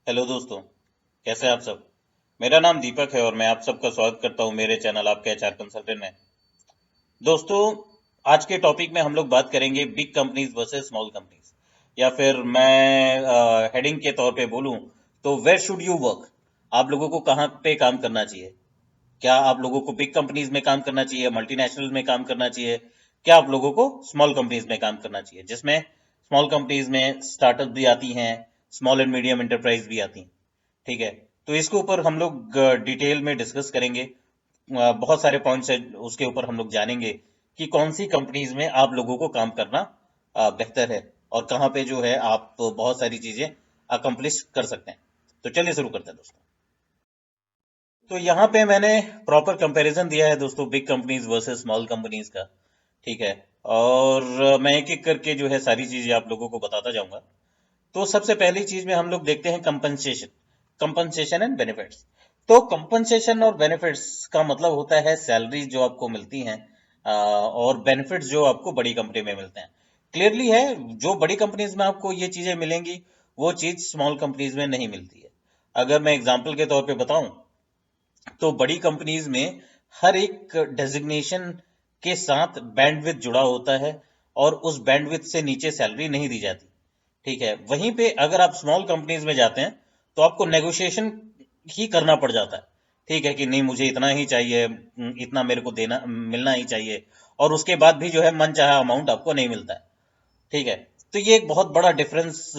Hello दोस्तों, कैसे हैं आप सब। मेरा नाम दीपक है और मैं आप सबका स्वागत करता हूं मेरे चैनल आपके एचआर कंसल्टेंट में। दोस्तों, आज के टॉपिक में हम लोग बात करेंगे big companies versus small companies, या फिर मैं हेडिंग के तौर पे बोलूं तो वेयर शुड यू वर्क। आप लोगों को कहाँ पे काम करना चाहिए। क्या आप लोगों को बिग कंपनीज में काम करना चाहिए, मल्टीनेशनल में काम करना चाहिए, क्या आप लोगों को स्मॉल कंपनीज में काम करना चाहिए, जिसमें स्मॉल कंपनीज में स्टार्टअप भी आती हैं, स्मॉल एंड मीडियम एंटरप्राइज भी आती हैं। ठीक है, तो इसके ऊपर हम लोग डिटेल में डिस्कस करेंगे। बहुत सारे पॉइंट्स है, उसके ऊपर हम लोग जानेंगे कि कौन सी कंपनीज में आप लोगों को काम करना बेहतर है, और कहाँ पे जो है आप बहुत सारी चीजें अकम्प्लिश कर सकते हैं। तो चलिए शुरू करते हैं दोस्तों। तो यहाँ पे मैंने प्रॉपर कंपैरिजन दिया है दोस्तों, big companies versus small companies का। ठीक है, और मैं एक एक करके जो है सारी चीजें आप लोगों को बताता जाऊंगा। तो सबसे पहली चीज में हम लोग देखते हैं कंपनसेशन। Compensation and benefits. तो कंपनसेशन और बेनिफिट्स का मतलब होता है सैलरी जो आपको मिलती हैं, और बेनिफिट्स जो आपको बड़ी कंपनी में मिलते हैं। क्लियरली है, जो बड़ी कंपनीज में आपको ये चीजें मिलेंगी वो चीज स्मॉल कंपनीज में नहीं मिलती है। अगर मैं एग्जांपल के तौर पे बताऊं तो बड़ी कंपनीज में हर एक डेजिग्नेशन के साथ बैंडविड्थ जुड़ा होता है, और उस बैंडविड्थ से नीचे सैलरी नहीं दी जाती। ठीक है, वहीं पे अगर आप स्मॉल कंपनीज में जाते हैं तो आपको नेगोशिएशन ही करना पड़ जाता है। ठीक है कि नहीं, मुझे इतना ही चाहिए, इतना मेरे को देना मिलना ही चाहिए, और उसके बाद भी जो है मन चाहा अमाउंट आपको नहीं मिलता है। ठीक है, तो ये एक बहुत बड़ा डिफरेंस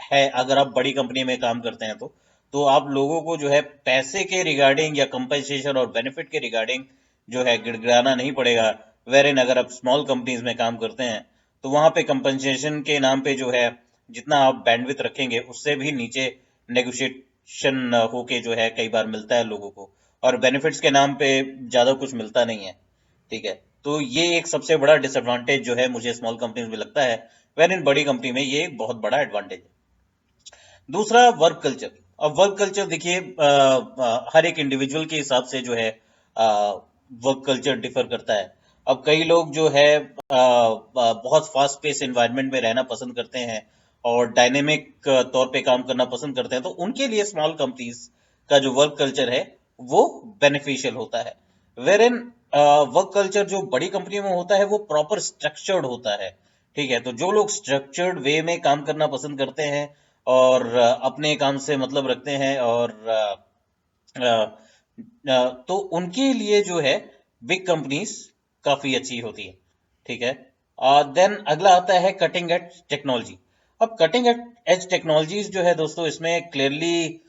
है। अगर आप बड़ी कंपनी में काम करते हैं तो आप लोगों को जो है पैसे के रिगार्डिंग या कंपनसेशन और बेनिफिट के रिगार्डिंग जो है गिड़गिड़ाना नहीं पड़ेगा। वेर इन अगर आप स्मॉल कंपनीज में काम करते हैं तो वहां पे कंपनसेशन के नाम पे जो है जितना आप बैंडविथ रखेंगे उससे भी नीचे नेगोशिएशन होके जो है कई बार मिलता है लोगों को, और बेनिफिट्स के नाम पे ज्यादा कुछ मिलता नहीं है। ठीक है, तो ये एक सबसे बड़ा डिसएडवांटेज जो है मुझे स्मॉल कंपनीज में लगता है, वेर इन बड़ी कंपनी में ये एक बहुत बड़ा एडवांटेज है। दूसरा, वर्क कल्चर। अब वर्क कल्चर देखिए, हर एक इंडिविजुअल के हिसाब से जो है वर्क कल्चर डिफर करता है। अब कई लोग जो है बहुत फास्ट पेस एनवायरनमेंट में रहना पसंद करते हैं और डायनेमिक तौर पे काम करना पसंद करते हैं, तो उनके लिए स्मॉल कंपनीज का जो वर्क कल्चर है वो बेनिफिशियल होता है। वेर इन वर्क कल्चर जो बड़ी कंपनी में होता है वो प्रॉपर स्ट्रक्चर्ड होता है। ठीक है, तो जो लोग स्ट्रक्चर्ड वे में काम करना पसंद करते हैं और अपने काम से मतलब रखते हैं, और तो उनके लिए जो है बिग कंपनीज काफी अच्छी होती है। ठीक है, देन अगला आता है कटिंग एज टेक्नोलॉजी। अब कटिंग एज टेक्नोलॉजीज जो है दोस्तों, इसमें क्लियरली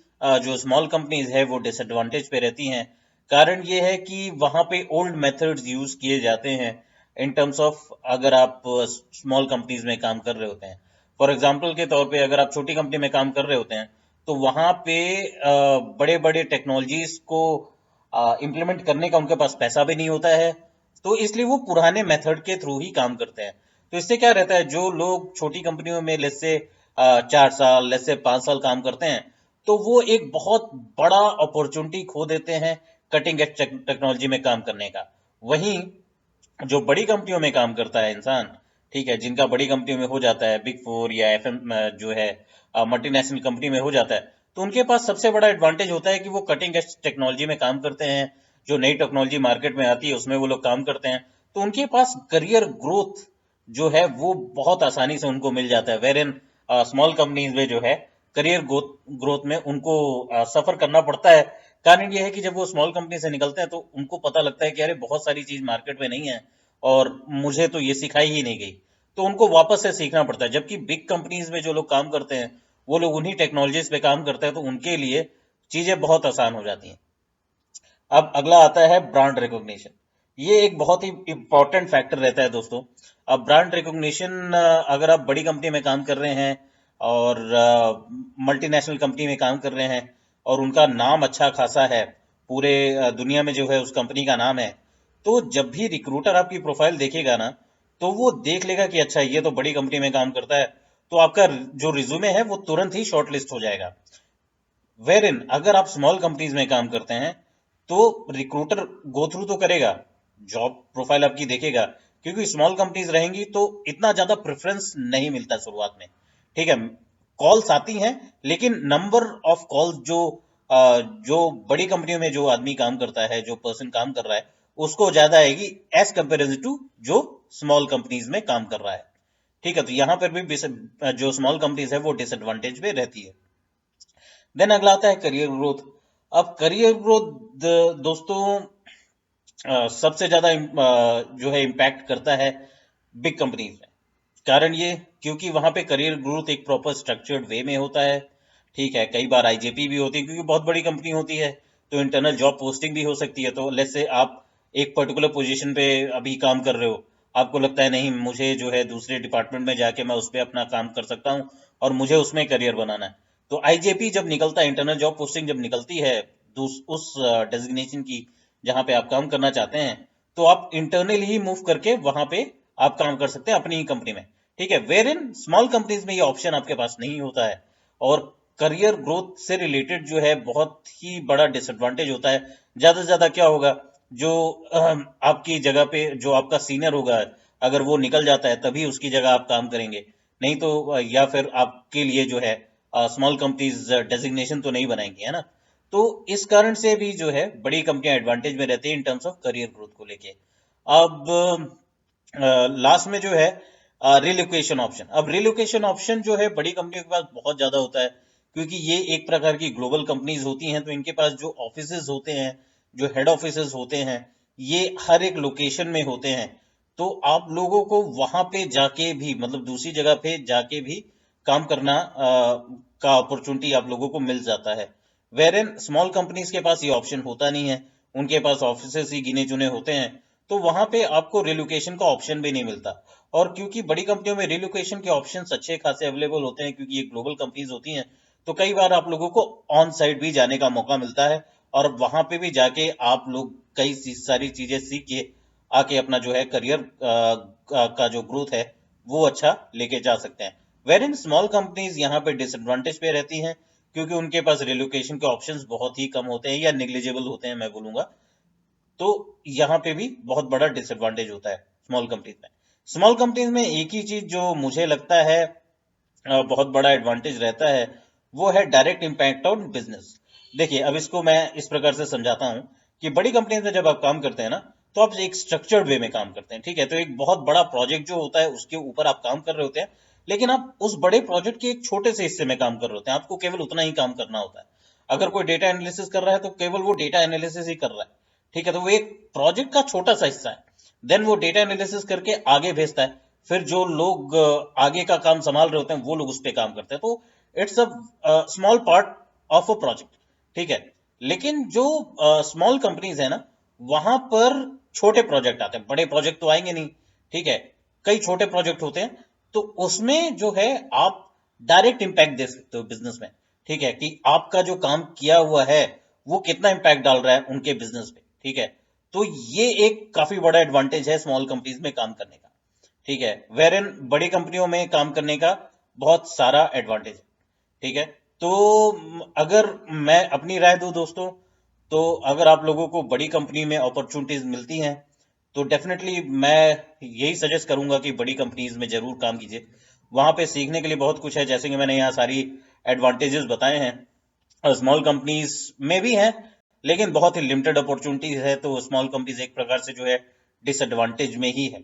जो स्मॉल कंपनीज है वो डिसएडवांटेज पे रहती हैं। कारण ये है कि वहां पे ओल्ड मेथड्स यूज किए जाते हैं इन टर्म्स ऑफ, अगर आप स्मॉल कंपनीज में काम कर रहे होते हैं। फॉर एग्जाम्पल के तौर पे अगर आप छोटी कंपनी में काम कर रहे होते हैं तो वहां पे बड़े बड़े टेक्नोलॉजीज को इम्प्लीमेंट करने का उनके पास पैसा भी नहीं होता है, तो इसलिए वो पुराने मेथड के थ्रू ही काम करते हैं। तो इससे क्या रहता है, जो लोग छोटी कंपनियों में लेट्स से 4 साल, लेट्स से 5 साल काम करते हैं, तो वो एक बहुत बड़ा अपॉर्चुनिटी खो देते हैं कटिंग एज टेक्नोलॉजी में काम करने का। वहीं जो बड़ी कंपनियों में काम करता है इंसान, ठीक है, जिनका बड़ी कंपनियों में हो जाता है, बिग फोर या एफएम जो है मल्टीनेशनल कंपनी में हो जाता है, तो उनके पास सबसे बड़ा एडवांटेज होता है कि वो कटिंग एज टेक्नोलॉजी में काम करते हैं। जो नई टेक्नोलॉजी मार्केट में आती है उसमें वो लोग काम करते हैं, तो उनके पास करियर ग्रोथ जो है वो बहुत आसानी से उनको मिल जाता है। वेर इन स्मॉल कंपनीज में जो है करियर ग्रोथ में उनको सफर करना पड़ता है। कारण ये है कि जब वो स्मॉल कंपनी से निकलते हैं तो उनको पता लगता है कि अरे बहुत सारी चीज मार्केट में नहीं है और मुझे तो ये सिखाई ही नहीं गई, तो उनको वापस से सीखना पड़ता है। जबकि बिग कंपनीज में जो लोग काम करते हैं वो लोग उन्हीं टेक्नोलॉजीज पे काम करते हैं, तो उनके लिए चीजें बहुत आसान हो जाती हैं। अब अगला आता है ब्रांड रिकॉग्निशन। ये एक बहुत ही इंपॉर्टेंट फैक्टर रहता है दोस्तों। अब ब्रांड रिकॉग्निशन, अगर आप बड़ी कंपनी में काम कर रहे हैं और मल्टीनेशनल कंपनी में काम कर रहे हैं और उनका नाम अच्छा खासा है, पूरे दुनिया में जो है उस कंपनी का नाम है, तो जब भी रिक्रूटर आपकी प्रोफाइल देखेगा ना, तो वो देख लेगा कि अच्छा ये तो बड़ी कंपनी में काम करता है, तो आपका जो रिज्यूमे है वो तुरंत ही शॉर्टलिस्ट हो जाएगा। वेर इन अगर आप स्मॉल कंपनीज में काम करते हैं तो रिक्रूटर गो थ्रू तो करेगा, जॉब प्रोफाइल आपकी देखेगा, क्योंकि स्मॉल कंपनीज रहेंगी तो इतना ज्यादा प्रेफरेंस नहीं मिलता शुरुआत में। ठीक है, कॉल्स आती हैं, लेकिन नंबर ऑफ कॉल्स जो बड़ी कंपनियों में जो आदमी काम करता है, जो पर्सन काम कर रहा है, उसको ज्यादा आएगी एज कंपेरिजन टू जो स्मॉल कंपनीज में काम कर रहा है। ठीक है, तो यहाँ पर भी जो स्मॉल कंपनीज है वो डिसएडवांटेज में रहती है। देन अगला आता है करियर ग्रोथ। अब करियर ग्रोथ दोस्तों सबसे ज्यादा जो है इम्पैक्ट करता है बिग कंपनीज में। कारण ये, क्योंकि वहां पे करियर ग्रोथ एक प्रॉपर स्ट्रक्चर्ड वे में होता है। ठीक है, कई बार आईजेपी भी होती है, क्योंकि बहुत बड़ी कंपनी होती है तो इंटरनल जॉब पोस्टिंग भी हो सकती है। तो लेट्स से आप एक पर्टिकुलर पोजीशन पे अभी काम कर रहे हो, आपको लगता है नहीं मुझे जो है दूसरे डिपार्टमेंट में जाके मैं उस पर अपना काम कर सकता हूँ और मुझे उसमें करियर बनाना है, तो आईजेपी जब निकलता है, इंटरनल जॉब पोस्टिंग जब निकलती है उस डेजिग्नेशन की जहां पे आप काम करना चाहते हैं, तो आप इंटरनली ही मूव करके वहां पे आप काम कर सकते हैं अपनी ही कंपनी में। ठीक है, वेर इन स्मॉल कंपनीज में ये ऑप्शन आपके पास नहीं होता है, और करियर ग्रोथ से रिलेटेड जो है बहुत ही बड़ा डिसएडवांटेज होता है। ज्यादा से ज्यादा क्या होगा, जो आपकी जगह पे जो आपका सीनियर होगा, अगर वो निकल जाता है तभी उसकी जगह आप काम करेंगे, नहीं तो या फिर आपके लिए जो है स्मॉल कंपनीज डेजिग्नेशन तो नहीं बनाएंगी, है ना। तो इस कारण से भी जो है बड़ी कंपनियां एडवांटेज में रहती है in terms of career growth को लेके। अब लास्ट में जो है रिलोकेशन ऑप्शन। अब रिलोकेशन ऑप्शन जो है बड़ी कंपनियों के पास बहुत ज्यादा होता है, क्योंकि ये एक प्रकार की ग्लोबल कंपनीज होती हैं, तो इनके पास जो ऑफिसेज होते हैं, जो हेड ऑफिसेज होते हैं, ये हर एक लोकेशन में होते हैं। तो आप लोगों को वहां पे जाके भी, मतलब दूसरी जगह पे जाके भी काम करना का अपॉर्चुनिटी आप लोगों को मिल जाता है। वेर इन स्मॉल कंपनीज के पास ये ऑप्शन होता नहीं है, उनके पास ऑफिसेज ही गिने चुने होते हैं, तो वहां पे आपको रिलोकेशन का ऑप्शन भी नहीं मिलता। और क्योंकि बड़ी कंपनियों में रिलोकेशन के ऑप्शंस अच्छे खासे अवेलेबल होते हैं, क्योंकि ये ग्लोबल कंपनीज होती हैं, तो कई बार आप लोगों को ऑन साइट भी जाने का मौका मिलता है, और वहां पे भी जाके आप लोग कई सारी चीजें सीख के आके अपना जो है करियर का जो ग्रोथ है वो अच्छा लेके जा सकते हैं। वेर इन स्मॉल कंपनीज यहाँ पे डिसएडवांटेज पे रहती हैं, क्योंकि उनके पास रिलोकेशन के ऑप्शंस बहुत ही कम होते हैं या नेग्लिजिबल होते हैं, मैं बोलूंगा। तो यहाँ पे भी बहुत बड़ा डिसएडवांटेज होता है स्मॉल कंपनीज में। स्मॉल कंपनीज में एक ही चीज जो मुझे लगता है बहुत बड़ा एडवांटेज रहता है, वो है डायरेक्ट इम्पैक्ट ऑन बिजनेस। देखिए, अब इसको मैं इस प्रकार से समझाता हूँ कि बड़ी कंपनीज में जब आप काम करते हैं ना, तो आप एक स्ट्रक्चर्ड वे में काम करते हैं। ठीक है, तो एक बहुत बड़ा प्रोजेक्ट जो होता है उसके ऊपर आप काम कर रहे होते हैं, लेकिन आप उस बड़े प्रोजेक्ट के एक छोटे से हिस्से में काम कर रहे होते हैं, आपको केवल उतना ही काम करना होता है। अगर कोई डेटा एनालिसिस कर रहा है तो केवल वो डेटा एनालिसिस ही कर रहा है। ठीक है, तो वो एक प्रोजेक्ट का छोटा सा हिस्सा है। देन वो डेटा एनालिसिस करके आगे भेजता है, फिर जो लोग आगे का काम संभाल रहे होते हैं वो लोग उस पर काम करते हैं। तो it's a small part of a project. ठीक है, लेकिन जो स्मॉल कंपनीज है ना, वहां पर छोटे प्रोजेक्ट आते हैं, बड़े प्रोजेक्ट तो आएंगे नहीं। ठीक है, कई छोटे प्रोजेक्ट होते हैं, तो उसमें जो है आप डायरेक्ट इम्पैक्ट दे सकते हो बिजनेस में। ठीक है, कि आपका जो काम किया हुआ है वो कितना इम्पैक्ट डाल रहा है उनके बिजनेस पे। ठीक है, तो ये एक काफी बड़ा एडवांटेज है स्मॉल कंपनीज में काम करने का। ठीक है, वेर इन बड़ी कंपनियों में काम करने का बहुत सारा एडवांटेज है। ठीक है, तो अगर मैं अपनी राय दूं दोस्तों, तो अगर आप लोगों को बड़ी कंपनी में अपॉर्चुनिटीज मिलती हैं, तो डेफिनेटली मैं यही सजेस्ट करूंगा कि बड़ी कंपनीज में जरूर काम कीजिए। वहां पे सीखने के लिए बहुत कुछ है, जैसे कि मैंने यहाँ सारी एडवांटेजेस बताए हैं। स्मॉल कंपनीज में भी हैं, लेकिन बहुत ही लिमिटेड अपॉर्चुनिटीज है, तो स्मॉल कंपनीज एक प्रकार से जो है डिसएडवांटेज में ही है।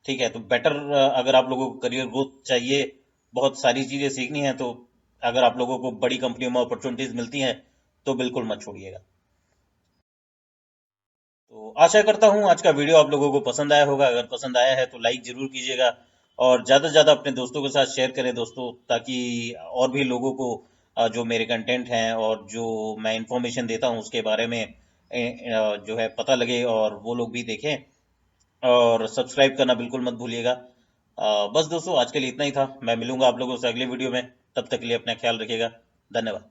ठीक है, तो बेटर अगर आप लोगों को करियर ग्रोथ चाहिए, बहुत सारी चीजें सीखनी है, तो अगर आप लोगों को बड़ी कंपनियों में अपॉर्चुनिटीज मिलती हैं तो बिल्कुल मत छोड़िएगा। तो आशा करता हूँ आज का वीडियो आप लोगों को पसंद आया होगा। अगर पसंद आया है तो लाइक जरूर कीजिएगा, और ज़्यादा से ज़्यादा अपने दोस्तों के साथ शेयर करें दोस्तों, ताकि और भी लोगों को जो मेरे कंटेंट हैं और जो मैं इंफॉर्मेशन देता हूँ उसके बारे में जो है पता लगे, और वो लोग भी देखें। और सब्सक्राइब करना बिल्कुल मत भूलिएगा। बस दोस्तों, आज के लिए इतना ही था। मैं मिलूंगा आप लोगों से अगले वीडियो में, तब तक के लिए अपना ख्याल रखिएगा। धन्यवाद।